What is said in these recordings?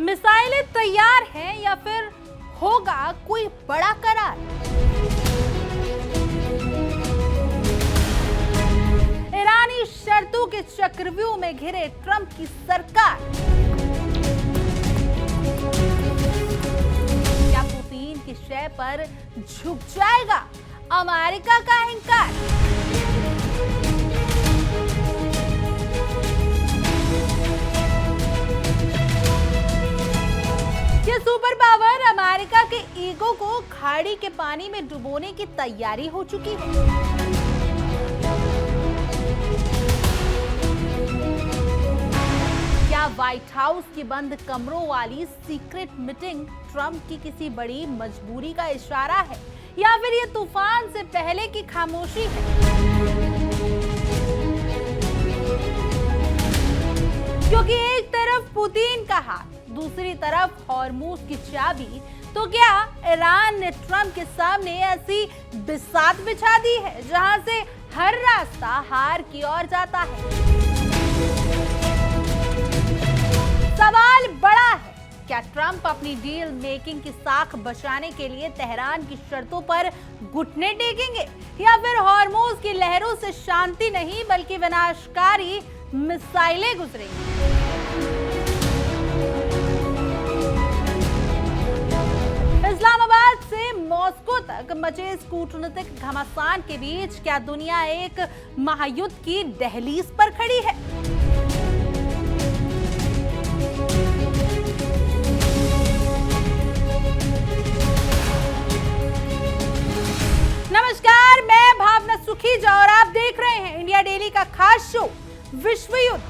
मिसाइलें तैयार हैं या फिर होगा कोई बड़ा करार? ईरानी शर्तों के चक्रव्यूह में घिरे ट्रंप की सरकार। क्या पुतिन की शय पर झुक जाएगा अमेरिका का अहंकार? ये सुपर पावर अमेरिका के ईगो को खाड़ी के पानी में डुबोने की तैयारी हो चुकी है। क्या व्हाइट हाउस की बंद कमरों वाली सीक्रेट मीटिंग ट्रंप की किसी बड़ी मजबूरी का इशारा है या फिर ये तूफान से पहले की खामोशी है? क्योंकि एक तरफ पुतिन का हाथ, दूसरी तरफ हॉर्मूज की चाबी, तो क्या ईरान ने ट्रंप के सामने ऐसी बिसात बिछा दी है जहां से हर रास्ता हार की ओर जाता है? सवाल बड़ा है, क्या ट्रंप अपनी डील मेकिंग की साख बचाने के लिए तेहरान की शर्तों पर घुटने टेकेंगे या फिर हॉर्मूज की लहरों से शांति नहीं बल्कि विनाशकारी मिसाइलें गुजरेंगी? इस्लामाबाद से मॉस्को तक मचे इस कूटनीतिक घमासान के बीच क्या दुनिया एक महायुद्ध की दहलीज पर खड़ी है? नमस्कार, मैं भावना सुखीजा और आप देख रहे हैं इंडिया डेली का खास शो विश्व युद्ध।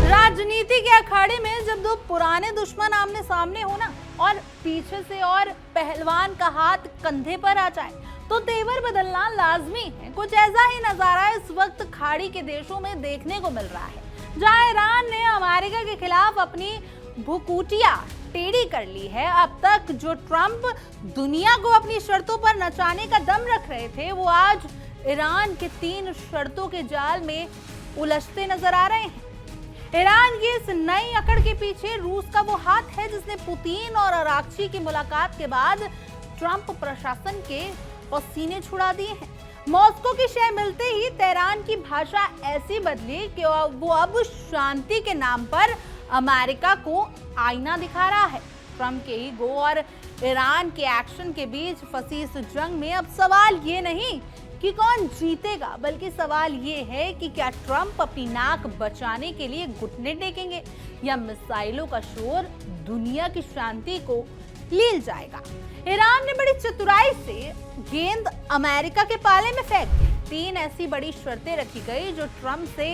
राजनीति के अखाड़े में जब दो पुराने दुश्मन आमने सामने हो ना और पीछे से और पहलवान का हाथ कंधे पर आ जाए तो तेवर बदलना लाजमी है। कुछ ऐसा ही नजारा इस वक्त खाड़ी के देशों में देखने को मिल रहा है, जहां ईरान ने अमेरिका के खिलाफ अपनी भुकुटिया टेढ़ी कर ली है। अब तक जो ट्रंप दुनिया को अपनी शर्तों पर नचाने का दम रख रहे थे, वो आज ईरान के 3 शर्तों के जाल में उलझते नजर आ रहे हैं। ईरान की इस नई अकड़ के पीछे रूस का वो हाथ है जिसने पुतिन और अराक्ची की मुलाकात के बाद ट्रंप प्रशासन के पसीने छुड़ा दिए हैं। मॉस्को की शय मिलते ही तेहरान की भाषा ऐसी बदली कि वो अब शांति के नाम पर अमेरिका को आईना दिखा रहा है। ट्रंप के ईगो और ईरान के एक्शन के बीच फंसी इस जंग में अब सवाल ये नहीं कि कौन जीतेगा, बल्कि सवाल ये है कि क्या ट्रंप अपनी नाक बचाने के लिए घुटने टेकेंगे या मिसाइलों का शोर दुनिया की शांति को लील जाएगा। ईरान ने बड़ी चतुराई से गेंद अमेरिका के पाले में फेंक दी। 3 ऐसी बड़ी शर्तें रखी गई जो ट्रंप से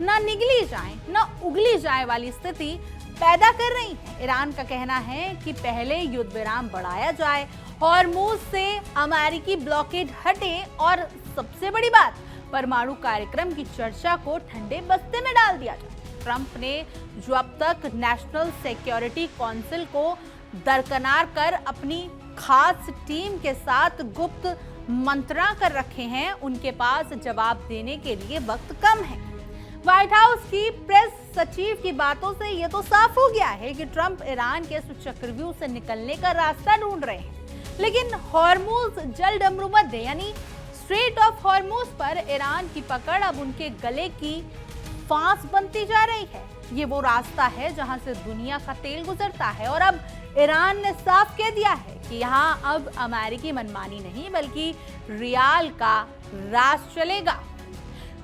न निगली जाए न उगली जाए वाली स्थिति पैदा कर रही है। ईरान का कहना है कि पहले युद्ध विराम बढ़ाया जाए, हॉर्मूज से अमेरिकी ब्लॉकेड हटे और सबसे बड़ी बात, परमाणु कार्यक्रम की चर्चा को ठंडे बस्ते में डाल दिया जाए। ट्रंप ने जो अब तक नेशनल सिक्योरिटी काउंसिल को दरकिनार कर अपनी खास टीम के साथ गुप्त मंत्रणा कर रखे हैं, उनके पास जवाब देने के लिए वक्त कम है। व्हाइट हाउस की प्रेस सचिव की बातों से यह तो साफ हो गया है कि ट्रंप ईरान के इस चक्रव्यूह से निकलने का रास्ता ढूंढ रहे हैं, लेकिन हॉर्मूज जल डमरू मध्य यानी स्ट्रेट ऑफ हॉर्मूज पर ईरान की पकड़ अब उनके गले की फांस बनती जा रही है। ये वो रास्ता है जहां से दुनिया का तेल गुजरता है और अब ईरान ने साफ कह दिया है कि यहाँ अब अमेरिकी मनमानी नहीं बल्कि रियाल का राज चलेगा।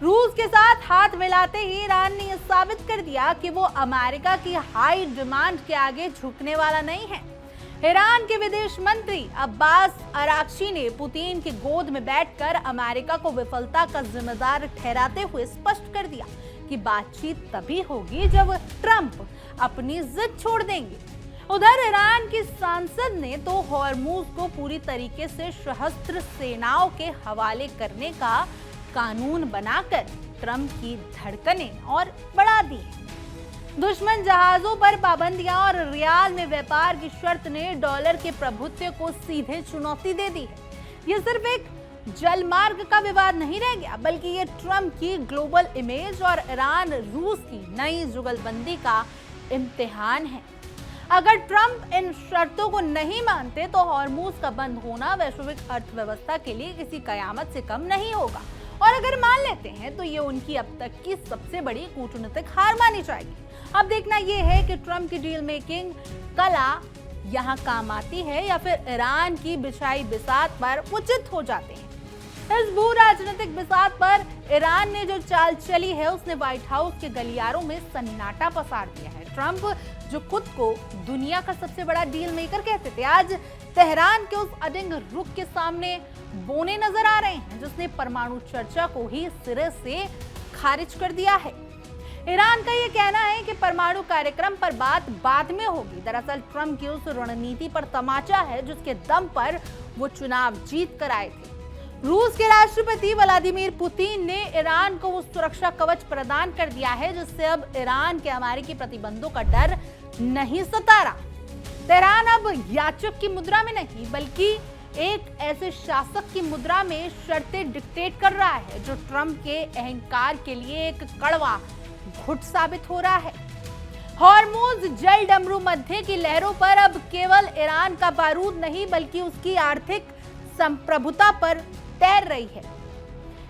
रूस के साथ हाथ मिलाते ही ईरान ने यह साबित कर दिया कि वो अमेरिका की हाई डिमांड के आगे झुकने वाला नहीं है। ईरान के विदेश मंत्री अब्बास अराक्ची ने पुतिन की गोद में बैठकर अमेरिका को विफलता का जिम्मेदार ठहराते हुए स्पष्ट कर दिया कि बातचीत तभी होगी जब ट्रंप अपनी जिद छोड़ देंगे। उधर ईरान की सांसद ने तो हॉर्मूज को पूरी तरीके से सशस्त्र सेनाओं के हवाले करने का कानून बनाकर ट्रंप की धड़कनें और बढ़ा दी है। दुश्मन जहाजों पर पाबंदियां और रियाल में व्यापार की शर्त ने डॉलर के प्रभुत्व को सीधे चुनौती दे दी है। ये सिर्फ एक जलमार्ग का विवाद नहीं रह गया, बल्कि ये ट्रंप की ग्लोबल इमेज और ईरान रूस की नई जुगलबंदी का इम्तिहान है। अगर ट्रंप इन शर्तों को नहीं मानते तो हॉर्मूज का बंद होना वैश्विक अर्थव्यवस्था के लिए किसी कयामत से कम नहीं होगा, और अगर मान लेते हैं तो ये उनकी अब तक की सबसे बड़ी कूटनीतिक हार मानी जाएगी। अब देखना यह है कि ट्रंप की डील मेकिंग कला यहाँ काम आती है या फिर ईरान की बिछाई बिसात पर उचित हो जाते हैं। इस भू राजनीतिक बिसात पर ईरान ने जो चाल चली है उसने व्हाइट हाउस के गलियारों में सन्नाटा पसार दिया है। ट्रंप जो खुद को दुनिया का सबसे बड़ा डील मेकर कहते थे, आज तेहरान के उस अडिंग रुख के सामने बोने नजर आ रहे हैं जिसने परमाणु चर्चा को ही सिरे से खारिज कर दिया है। ईरान का ये कहना है कि परमाणु कार्यक्रम पर बात बाद में होगी। दरअसल ट्रंप की उस रणनीति पर तमाचा है जिसके दम पर वो चुनाव जीत कर आए थे। रूस के राष्ट्रपति व्लादिमीर पुतिन ने ईरान को वो सुरक्षा कवच प्रदान कर दिया है जिससे अब ईरान के अमेरिकी प्रतिबंधों का डर नहीं सता रहा। तेहरान अब याचक की मुद्रा में नहीं बल्कि एक ऐसे शासक की मुद्रा में शर्तें डिक्टेट कर रहा है जो ट्रंप के अहंकार के लिए एक कड़वा घुट साबित हो रहा है। हॉर्मूज जल डमरू मध्य की लहरों पर अब केवल ईरान का बारूद नहीं बल्कि उसकी आर्थिक संप्रभुता पर तैर रही है।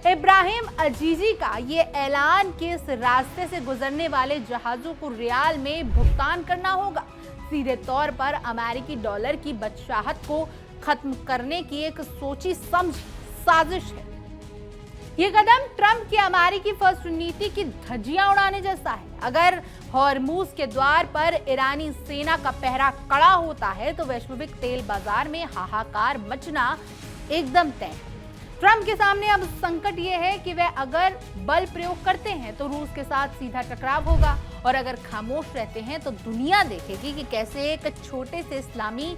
इब्राहिम अजीजी का ये ऐलान कि इस रास्ते से गुजरने वाले जहाजों को रियाल में भुगतान करना होगा सीधे तौर पर अमेरिकी डॉलर की बदशाहत को खत्म करने की एक सोची समझी साजिश है। ये कदम ट्रंप की अमेरिकी फर्स्ट नीति की धज्जियां उड़ाने जैसा है। अगर हॉर्मूज के द्वार पर ईरानी सेना का पहरा कड़ा होता है तो वैश्विक तेल बाजार में हाहाकार मचना एकदम तय है। ट्रंप के सामने अब संकट ये है कि वे अगर बल प्रयोग करते हैं तो रूस के साथ सीधा टकराव होगा, और अगर खामोश रहते हैं तो दुनिया देखेगी कि कैसे एक छोटे से इस्लामी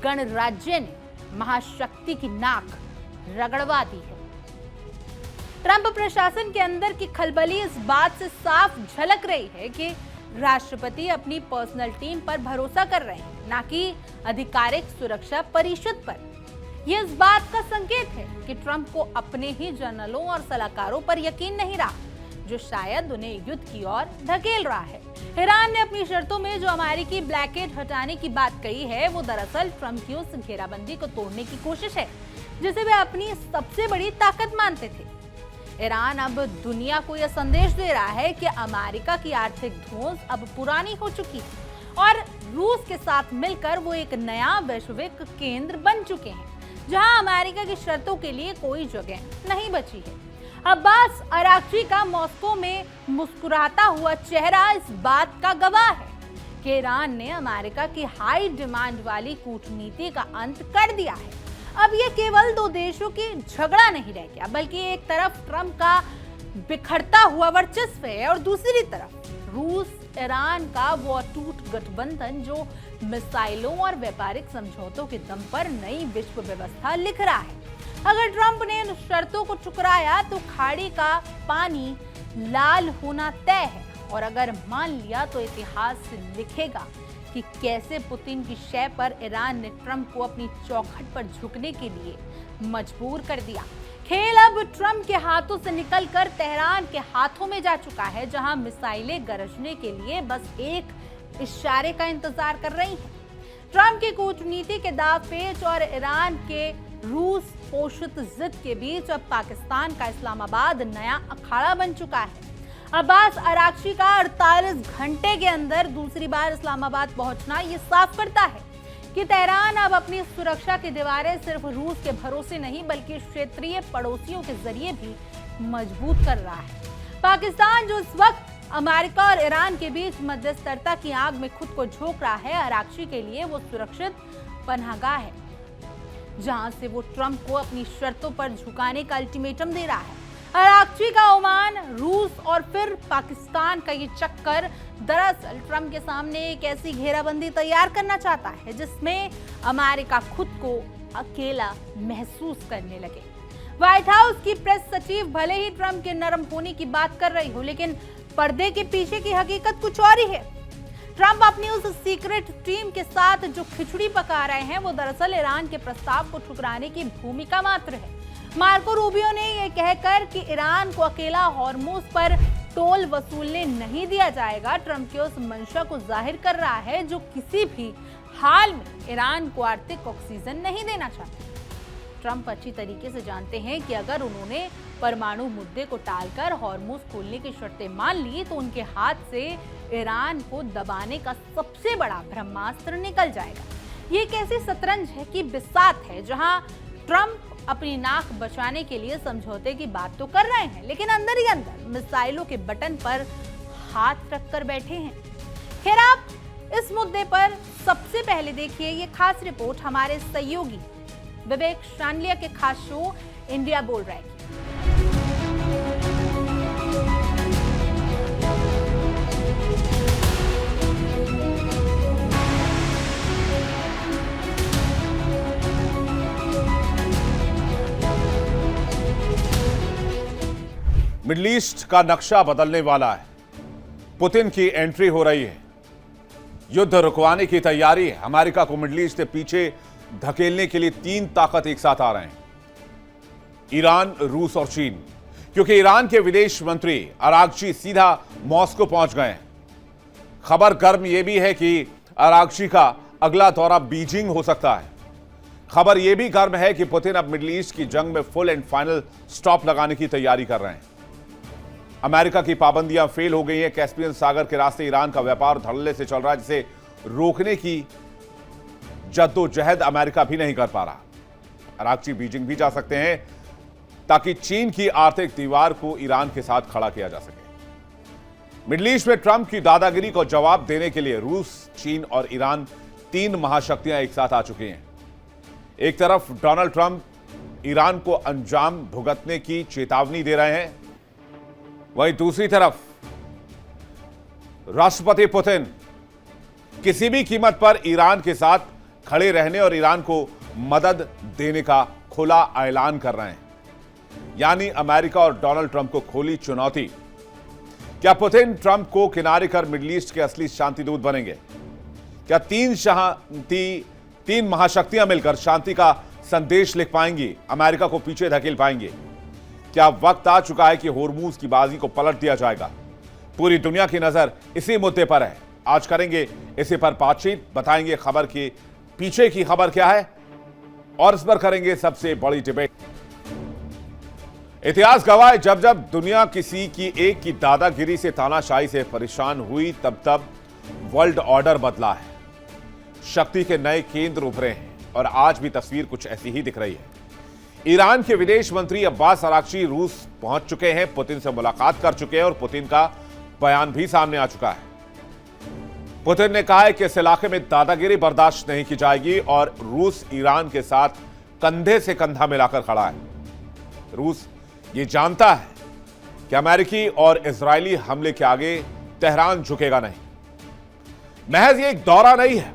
गणराज्य ने महाशक्ति की नाक रगड़वा दी है। ट्रंप प्रशासन के अंदर की खलबली इस बात से साफ झलक रही है कि राष्ट्रपति अपनी पर्सनल टीम पर भरोसा कर रहे हैं, ना कि आधिकारिक सुरक्षा परिषद पर। यह इस बात का संकेत है कि ट्रंप को अपने ही जनरलों और सलाहकारों पर यकीन नहीं रहा, जो शायद उन्हें युद्ध की ओर धकेल रहा है। ईरान ने अपनी शर्तों में जो अमेरिकी ब्लैकेट हटाने की बात कही है वो दरअसल ट्रंप की उस घेराबंदी को तोड़ने की कोशिश है जिसे वे अपनी सबसे बड़ी ताकत मानते थे। ईरान अब दुनिया को यह संदेश दे रहा है कि अमेरिका की आर्थिक धौंस अब पुरानी हो चुकी है और रूस के साथ मिलकर वो एक नया वैश्विक केंद्र बन चुके हैं जहां अमेरिका की शर्तों के लिए कोई जगह नहीं बची है। अब्बास अराक्ची का मॉस्को में मुस्कुराता हुआ चेहरा इस बात का गवाह है कि ईरान ने अमेरिका की हाई डिमांड वाली कूटनीति का अंत कर दिया है। अब ये केवल दो देशों की झगड़ा नहीं रह गया, बल्कि एक तरफ ट्रंप का बिखरता हुआ वर्चस्व है और दूसरी तरफ रूस ईरान का वो अटूट गठबंधन जो मिसाइलों और व्यापारिक समझौतों के दम पर नई विश्व व्यवस्था लिख रहा है। अगर ट्रंप ने इन शर्तों को ठुकराया तो खाड़ी का पानी लाल होना तय है, और अगर मान लिया तो इतिहास लिखेगा कि कैसे पुतिन की शय पर ईरान ने ट्रंप को अपनी चौखट पर झुकने के लिए मजबूर कर दिया। खेल अब ट्रंप के हाथों से निकलकर तेहरान के हाथों में जा चुका है, जहां मिसाइलें गरजने के लिए बस एक इशारे का इंतजार कर रही हैं। ट्रंप की कूटनीति के दावपेच और ईरान के रूस पोषित जिद के बीच अब पाकिस्तान का इस्लामाबाद नया अखाड़ा बन चुका है। अब्बास अराक्ची का 48 घंटे के अंदर दूसरी बार इस्लामाबाद पहुंचना ये साफ करता है कि तेहरान अब अपनी सुरक्षा की दीवारें सिर्फ रूस के भरोसे नहीं बल्कि क्षेत्रीय पड़ोसियों के जरिए भी मजबूत कर रहा है। पाकिस्तान जो इस वक्त अमेरिका और ईरान के बीच मध्यस्थता की आग में खुद को झोंक रहा है, अराक्ची के लिए वो सुरक्षित पनाहगाह है जहां से वो ट्रंप को अपनी शर्तों पर झुकाने का अल्टीमेटम दे रहा है। अराक्ची का ओमान, रूस और फिर पाकिस्तान का ये चक्कर दरअसल ट्रंप के सामने एक ऐसी घेराबंदी तैयार करना चाहता है जिसमें अमेरिका खुद को अकेला महसूस करने लगे। व्हाइट हाउस की प्रेस सचिव भले ही ट्रंप के नरम होने की बात कर रही हो, लेकिन पर्दे के पीछे की हकीकत कुछ और ही है। ट्रंप अपनी उस सीक्रेट टीम के साथ जो खिचड़ी पका रहे हैं वो दरअसल ईरान के प्रस्ताव को ठुकराने की भूमिका मात्र है। मार्को रूबियो ने यह कहकर कि ईरान को अकेला हॉर्मुज पर टोल वसूलने नहीं दिया जाएगा, ट्रंप की उस मंशा को जाहिर कर रहा है जो किसी भी हाल में ईरान को आर्थिक ऑक्सीजन नहीं देना चाहते। ट्रंप अच्छी तरीके से जानते हैं कि अगर उन्होंने परमाणु मुद्दे को टालकर हॉर्मुज खोलने की शर्तें मान ली तो उनके हाथ से ईरान को दबाने का सबसे बड़ा ब्रह्मास्त्र निकल जाएगा। ये एक ऐसी शतरंज है कि बिसात है जहां ट्रंप अपनी नाक बचाने के लिए समझौते की बात तो कर रहे हैं, लेकिन अंदर ही अंदर मिसाइलों के बटन पर हाथ रखकर बैठे हैं। खैर, आप इस मुद्दे पर सबसे पहले देखिए ये खास रिपोर्ट हमारे सहयोगी विवेक शानलिया के खास शो इंडिया बोल रहा है। मिडल ईस्ट का नक्शा बदलने वाला है। पुतिन की एंट्री हो रही है। युद्ध रुकवाने की तैयारी है। अमेरिका को मिडल ईस्ट से पीछे धकेलने के लिए तीन ताकत एक साथ आ रहे हैं, ईरान, रूस और चीन। क्योंकि ईरान के विदेश मंत्री अरागची सीधा मॉस्को पहुंच गए हैं। खबर गर्म यह भी है कि अरागची का अगला दौरा बीजिंग हो सकता है। खबर यह भी गर्म है कि पुतिन अब मिडल ईस्ट की जंग में फुल एंड फाइनल स्टॉप लगाने की तैयारी कर रहे हैं। अमेरिका की पाबंदियां फेल हो गई हैं। कैस्पियन सागर के रास्ते ईरान का व्यापार धड़ल्ले से चल रहा है, जिसे रोकने की जद्दोजहद अमेरिका भी नहीं कर पा रहा। अरागची बीजिंग भी जा सकते हैं ताकि चीन की आर्थिक दीवार को ईरान के साथ खड़ा किया जा सके। मिडल ईस्ट में ट्रंप की दादागिरी को जवाब देने के लिए रूस, चीन और ईरान तीन महाशक्तियां एक साथ आ चुकी हैं। एक तरफ डोनाल्ड ट्रंप ईरान को अंजाम भुगतने की चेतावनी दे रहे हैं, वहीं दूसरी तरफ राष्ट्रपति पुतिन किसी भी कीमत पर ईरान के साथ खड़े रहने और ईरान को मदद देने का खुला ऐलान कर रहे हैं। यानी अमेरिका और डोनाल्ड ट्रंप को खुली चुनौती। क्या पुतिन ट्रंप को किनारे कर मिडल ईस्ट के असली शांति दूत बनेंगे? क्या तीन महाशक्तियां मिलकर शांति का संदेश लिख पाएंगी, अमेरिका को पीछे धकेल पाएंगे? क्या वक्त आ चुका है कि होर्मुज की बाजी को पलट दिया जाएगा? पूरी दुनिया की नजर इसी मुद्दे पर है। आज करेंगे इसी पर बातचीत, बताएंगे खबर के पीछे की खबर क्या है और इस पर करेंगे सबसे बड़ी डिबेट। इतिहास गवाह है, जब जब दुनिया किसी की एक की दादागिरी से, तानाशाही से परेशान हुई, तब तब वर्ल्ड ऑर्डर बदला है। शक्ति के नए केंद्र उभरे हैं और आज भी तस्वीर कुछ ऐसी ही दिख रही है। ईरान के विदेश मंत्री अब्बास अरागची रूस पहुंच चुके हैं, पुतिन से मुलाकात कर चुके हैं और पुतिन का बयान भी सामने आ चुका है। पुतिन ने कहा है कि इस इलाके में दादागिरी बर्दाश्त नहीं की जाएगी और रूस ईरान के साथ कंधे से कंधा मिलाकर खड़ा है। रूस ये जानता है कि अमेरिकी और इजरायली हमले के आगे तेहरान झुकेगा नहीं। महज ये एक दौरा नहीं है,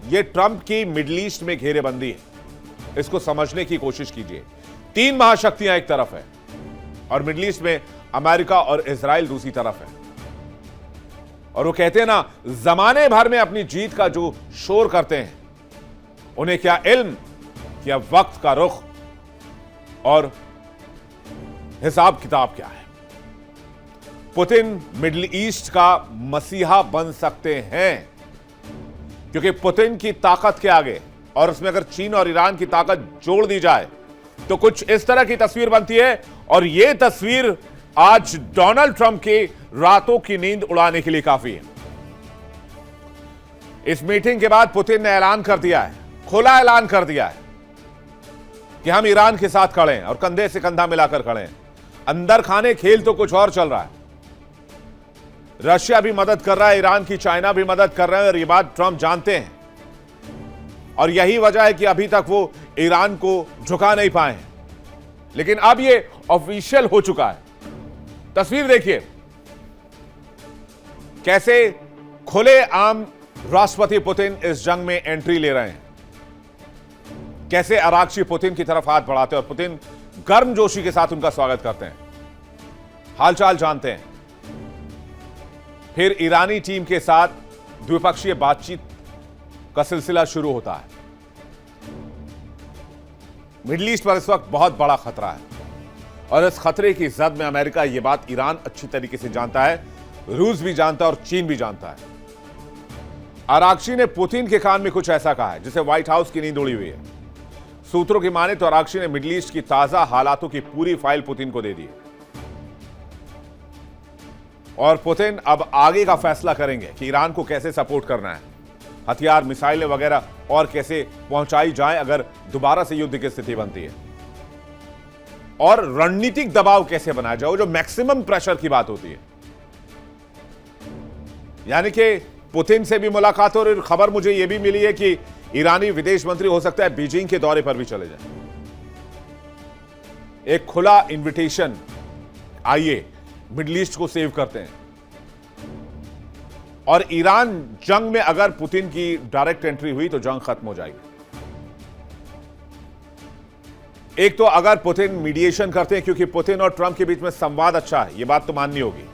ये ट्रंप की मिडल ईस्ट में घेरेबंदी है। इसको समझने की कोशिश कीजिए। तीन महाशक्तियां एक तरफ है और मिडल ईस्ट में अमेरिका और इजराइल दूसरी तरफ है। और वो कहते हैं ना, जमाने भर में अपनी जीत का जो शोर करते हैं, उन्हें क्या इल्म कि अब वक्त का रुख और हिसाब किताब क्या है। पुतिन मिडल ईस्ट का मसीहा बन सकते हैं क्योंकि पुतिन की ताकत के आगे और उसमें अगर चीन और ईरान की ताकत जोड़ दी जाए तो कुछ इस तरह की तस्वीर बनती है। और यह तस्वीर आज डोनाल्ड ट्रंप के रातों की नींद उड़ाने के लिए काफी है। इस मीटिंग के बाद पुतिन ने ऐलान कर दिया है, खुला ऐलान कर दिया है कि हम ईरान के साथ खड़े हैं और कंधे से कंधा मिलाकर खड़े हैं। अंदर खाने खेल तो कुछ और चल रहा है। रशिया भी मदद कर रहा है, ईरान की चाइना भी मदद कर रहे हैं और ये बात ट्रंप जानते हैं और यही वजह है कि अभी तक वो ईरान को झुका नहीं पाए हैं। लेकिन अब ये ऑफिशियल हो चुका है। तस्वीर देखिए कैसे खुले आम राष्ट्रपति पुतिन इस जंग में एंट्री ले रहे हैं, कैसे अरागची पुतिन की तरफ हाथ बढ़ाते हैं और पुतिन गर्मजोशी के साथ उनका स्वागत करते हैं, हालचाल जानते हैं। फिर ईरानी टीम के साथ द्विपक्षीय बातचीत का सिलसिला शुरू होता है। मिडिल ईस्ट पर इस वक्त बहुत बड़ा खतरा है और इस खतरे की जद में अमेरिका, यह बात ईरान अच्छी तरीके से जानता है, रूस भी जानता है और चीन भी जानता है। आरागची ने पुतिन के कान में कुछ ऐसा कहा है जिसे व्हाइट हाउस की नींद उड़ी हुई है। सूत्रों की माने तो आरागची ने मिडिल ईस्ट की ताजा हालातों की पूरी फाइल पुतिन को दे दी और पुतिन अब आगे का फैसला करेंगे कि ईरान को कैसे सपोर्ट करना है, हथियार, मिसाइलें वगैरह और कैसे पहुंचाई जाए अगर दोबारा से युद्ध की स्थिति बनती है, और रणनीतिक दबाव कैसे बनाया जाए, जो मैक्सिमम प्रेशर की बात होती है। यानी कि पुतिन से भी मुलाकात हो, और खबर मुझे यह भी मिली है कि ईरानी विदेश मंत्री हो सकता है बीजिंग के दौरे पर भी चले जाएं। एक खुला इनविटेशन, आइए मिडिल ईस्ट को सेव करते हैं। और ईरान जंग में अगर पुतिन की डायरेक्ट एंट्री हुई तो जंग खत्म हो जाएगी। एक तो अगर पुतिन मीडिएशन करते हैं, क्योंकि पुतिन और ट्रंप के बीच में संवाद अच्छा है, यह बात तो माननी होगी।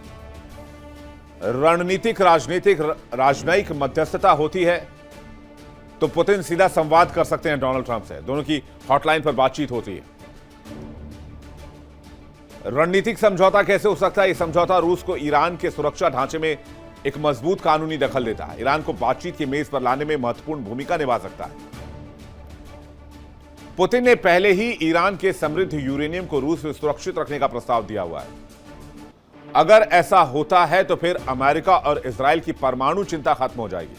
रणनीतिक राजनयिक मध्यस्थता होती है तो पुतिन सीधा संवाद कर सकते हैं डोनाल्ड ट्रंप से, दोनों की हॉटलाइन पर बातचीत होती है। रणनीतिक समझौता कैसे हो सकता है? यह समझौता रूस को ईरान के सुरक्षा ढांचे में एक मजबूत कानूनी दखल देता है, ईरान को बातचीत की मेज पर लाने में महत्वपूर्ण भूमिका निभा सकता है। पुतिन ने पहले ही ईरान के समृद्ध यूरेनियम को रूस में सुरक्षित रखने का प्रस्ताव दिया हुआ है। अगर ऐसा होता है तो फिर अमेरिका और इजराइल की परमाणु चिंता खत्म हो जाएगी।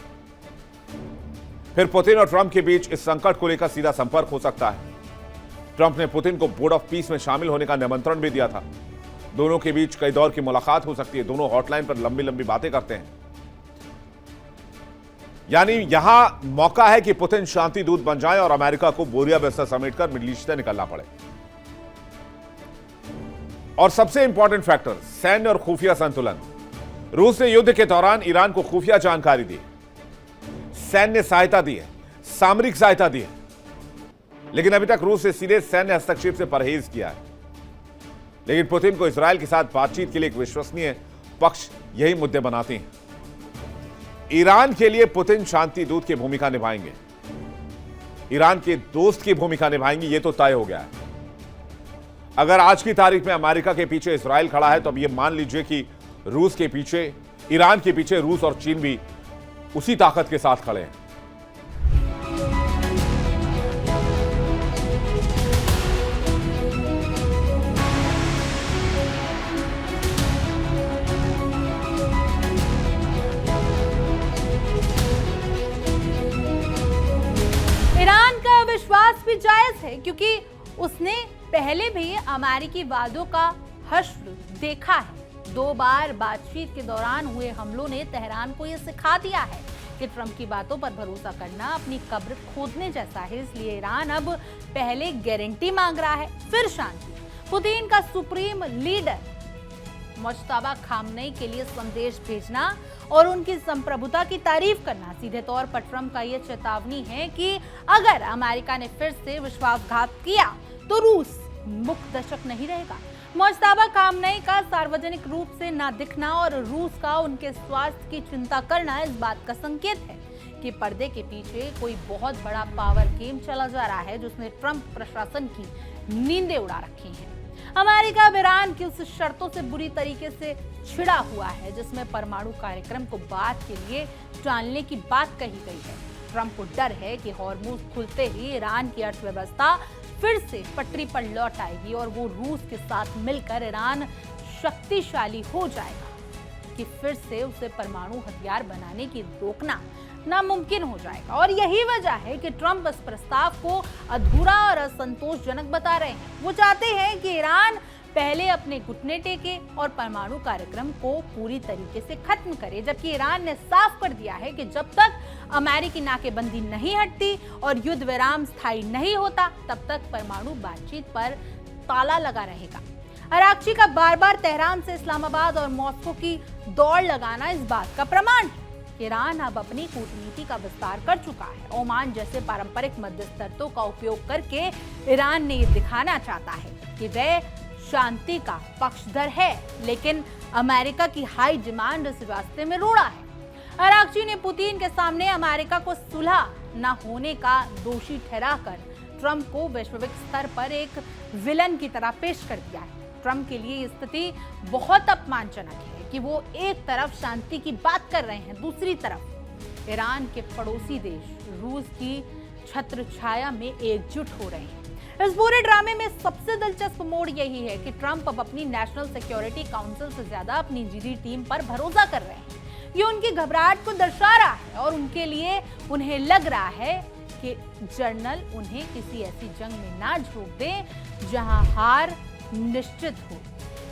फिर पुतिन और ट्रंप के बीच इस संकट को लेकर सीधा संपर्क हो सकता है। ट्रंप ने पुतिन को बोर्ड ऑफ पीस में शामिल होने का निमंत्रण भी दिया था। दोनों के बीच कई दौर की मुलाकात हो सकती है, दोनों हॉटलाइन पर लंबी लंबी बातें करते हैं। यानी यहां मौका है कि पुतिन शांति दूत बन जाए और अमेरिका को बोरिया बिस्तर समेटकर मिडिल ईस्ट से निकलना पड़े। और सबसे इंपॉर्टेंट फैक्टर, सैन्य और खुफिया संतुलन। रूस ने युद्ध के दौरान ईरान को खुफिया जानकारी दी, सैन्य सहायता दी है, सामरिक सहायता दी है, लेकिन अभी तक रूस ने सीधे सैन्य हस्तक्षेप से परहेज किया है। लेकिन पुतिन को इजराइल के साथ बातचीत के लिए एक विश्वसनीय पक्ष यही मुद्दे बनाते हैं। ईरान के लिए पुतिन शांति दूत की भूमिका निभाएंगे, ईरान के दोस्त की भूमिका निभाएंगे, यह तो तय हो गया है। अगर आज की तारीख में अमेरिका के पीछे इजराइल खड़ा है तो अब यह मान लीजिए कि रूस के पीछे, ईरान के पीछे रूस और चीन भी उसी ताकत के साथ खड़े हैं। ईरान का विश्वास भी जायज है, क्योंकि उसने पहले भी अमेरिकी वादों का हश्र देखा है। 2 बार बातचीत के दौरान हुए हमलों ने तेहरान को यह सिखा दिया है कि ट्रंप की बातों पर भरोसा करना अपनी कब्र खोदने जैसा है। इसलिए ईरान अब पहले गारंटी मांग रहा है, फिर शांति। पुतिन का सुप्रीम लीडर मुश्तबा खामनेई के लिए संदेश भेजना और उनकी संप्रभुता की तारीफ करना सीधे तौर पर ट्रंप का यह चेतावनी है कि अगर अमेरिका ने फिर से विश्वासघात किया तो रूस मुक्त दशक नहीं रहेगा। मुश्तबा खामनेई का सार्वजनिक रूप से ना दिखना और रूस का उनके स्वास्थ्य की चिंता करना इस बात का संकेत है कि पर्दे के पीछे कोई बहुत बड़ा पावर गेम चला जा रहा है, जिसने ट्रंप प्रशासन की नींदें उड़ा रखी हैं। अमेरिका ईरान की उस शर्तों से बुरी तरीके से छिड़ा हुआ है जिसमें परमाणु कार्यक्रम को बाद के लिए टालने की बात कही गई है। ट्रंप को डर है कि हॉर्मुज खुलते ही ईरान की अर्थव्यवस्था फिर से पटरी पर लौट आएगी और वो रूस के साथ मिलकर ईरान शक्तिशाली हो जाएगा कि फिर से उसे परमाणु हथियार बनाने की रोकना नामुमकिन हो जाएगा। और यही वजह है कि ट्रंप इस प्रस्ताव को अधूरा और असंतोषजनक बता रहे हैं। वो चाहते हैं कि ईरान पहले अपने घुटने टेके और परमाणु कार्यक्रम को पूरी तरीके से खत्म करे, जबकि ईरान ने साफ कर दिया है कि जब तक अमेरिकी नाकेबंदी नहीं हटती और युद्ध विराम स्थायी नहीं होता तब तक परमाणु बातचीत पर ताला लगा रहेगा। आरागची का बार बार तेहरान से इस्लामाबाद और मॉस्को की दौड़ लगाना इस बात का प्रमाण है। ईरान अब अपनी कूटनीति का विस्तार कर चुका है। ओमान जैसे पारंपरिक मध्यस्थों का उपयोग करके ईरान ने ये दिखाना चाहता है कि वह शांति का पक्षधर है, लेकिन अमेरिका की हाई डिमांड इस रास्ते में रोड़ा है। आराघची ने पुतिन के सामने अमेरिका को सुलह न होने का दोषी ठहराकर ट्रंप को वैश्विक स्तर पर एक विलन की तरह पेश कर दिया है। ट्रंप के लिए ये स्थिति बहुत अपमानजनक है कि वो एक तरफ शांति की बात कर रहे हैं, दूसरी तरफ ईरान के पड़ोसी देश रूस की छत्र छाया में एकजुट हो रहे हैं। इस पूरे ड्रामे में सबसे दिलचस्प मोड़ यही है कि ट्रंप अब अपनी नेशनल सिक्योरिटी काउंसिल से ज्यादा अपनी निजी टीम पर भरोसा कर रहे हैं। ये उनकी घबराहट को दर्शा रहा है और उनके लिए उन्हें लग रहा है कि जनरल उन्हें किसी ऐसी जंग में ना झोंक दे जहां हार निश्चित हो।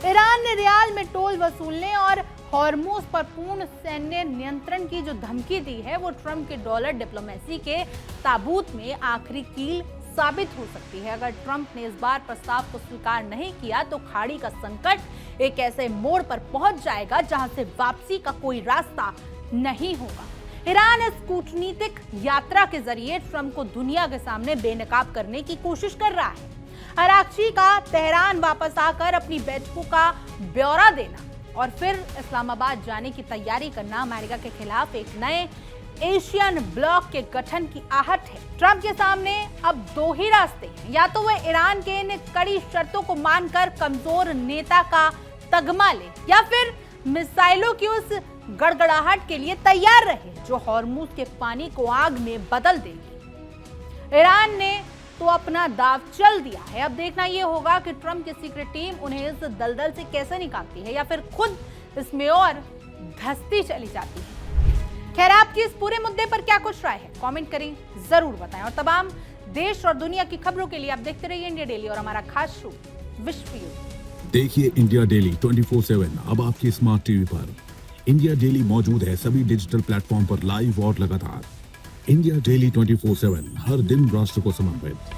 ईरान ने रियाल में टोल वसूलने और हॉर्मोज पर पूर्ण सैन्य नियंत्रण की जो धमकी दी है, वो ट्रंप के डॉलर डिप्लोमेसी के ताबूत में आखिरी कील साबित हो सकती है। अगर ट्रंप ने इस बार प्रस्ताव को स्वीकार नहीं किया तो खाड़ी का संकट एक ऐसे मोड़ पर पहुंच जाएगा जहां से वापसी का कोई रास्ता नहीं होगा। ईरान इस कूटनीतिक यात्रा के जरिए ट्रंप को दुनिया के सामने बेनकाब करने की कोशिश कर रहा है। आराघची का तेहरान वापस आकर अपनी बैठकों का ब्यौरा देना और फिर इस्लामाबाद जाने की तैयारी करना अमेरिका के खिलाफ एक नए एशियन ब्लॉक के गठन की आहट है। ट्रंप के सामने अब दो ही रास्ते हैं, या तो वह ईरान के इन कड़ी शर्तों को मानकर कमजोर नेता का तगमा ले या फिर मिसाइलों की उस गड़गड़ाहट के लिए तैयार रहे जो हॉर्मूज के पानी को आग में बदल देगी। ईरान ने तो अपना दाव चल दिया है, अब देखना यह होगा कि ट्रंप की सीक्रेट टीम उन्हें इस दलदल से कैसे निकालती है या फिर खुद इसमें और धंसती चली जाती है। खैर, आपकी इस पूरे मुद्दे पर क्या कुछ राय है, कमेंट करें, जरूर बताएं। और तमाम देश और दुनिया की खबरों के लिए आप देखते रहिए इंडिया डेली और हमारा खास शो विश्व युद्ध। देखिए इंडिया डेली 24/7 अब आपके स्मार्ट टीवी पर। इंडिया डेली मौजूद है सभी डिजिटल प्लेटफॉर्म पर लाइव और लगातार। इंडिया डेली 24/7 हर दिन राष्ट्र को समर्पित।